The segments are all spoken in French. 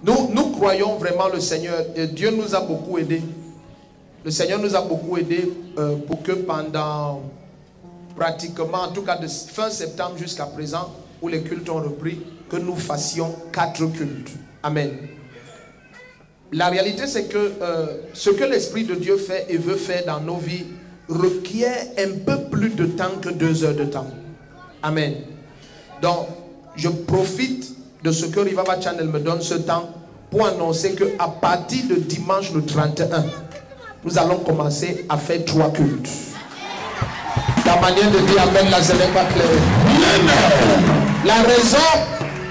Nous croyons vraiment le Seigneur. Et Dieu nous a beaucoup aidés. Le Seigneur nous a beaucoup aidés pour que pendant pratiquement, en tout cas de fin septembre jusqu'à présent, où les cultes ont repris, que nous fassions 4 cultes. Amen. La réalité, c'est que ce que l'Esprit de Dieu fait et veut faire dans nos vies requiert un peu plus de temps que 2 heures de temps. Amen. Donc, je profite de ce que Rivava Channel me donne ce temps pour annoncer qu'à partir de dimanche le 31, nous allons commencer à faire 3 cultes. La manière de dire Amen, là, ce n'est pas clair. La raison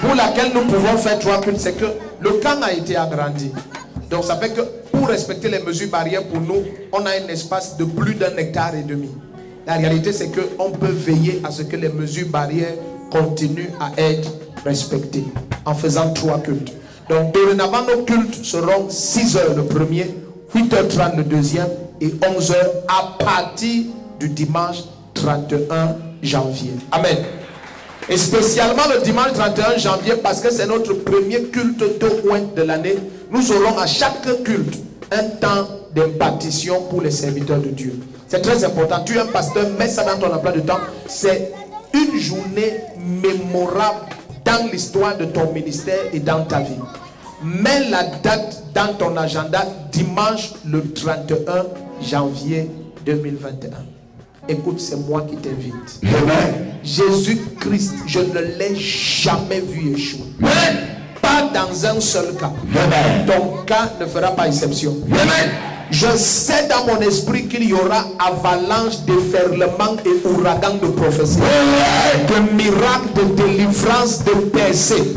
pour laquelle nous pouvons faire 3 cultes, c'est que le camp a été agrandi. Donc ça fait que pour respecter les mesures barrières pour nous, on a un espace de plus d'1,5 hectare. La réalité, c'est qu'on peut veiller à ce que les mesures barrières continuent à être respectées en faisant 3 cultes. Donc dorénavant, nos cultes seront 6 heures le premier, 8h30 le deuxième et 11h à partir du dimanche 31 janvier. Amen. Et spécialement le dimanche 31 janvier, parce que c'est notre premier culte de l'année, nous aurons à chaque culte un temps d'impartition pour les serviteurs de Dieu. C'est très important. Tu es un pasteur, mets ça dans ton emploi de temps. C'est une journée mémorable dans l'histoire de ton ministère et dans ta vie. Mets la date dans ton agenda, dimanche le 31 janvier 2021. Écoute, c'est moi qui t'invite. Jésus-Christ, je ne l'ai jamais vu échouer. Pas dans un seul cas. Ton cas ne fera pas exception. Je sais dans mon esprit qu'il y aura avalanche, déferlement et ouragan de prophétie, de miracles, de délivrance, de percées.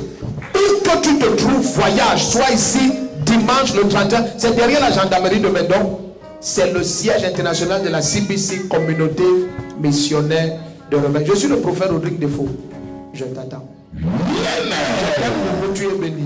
Où que tu te trouves, voyage, sois ici dimanche le 31. C'est derrière la gendarmerie de Mendon. C'est le siège international de la CBC, communauté missionnaire de Rebelle. Je suis le prophète Rodrigue Defo. Je t'attends. Tu es béni.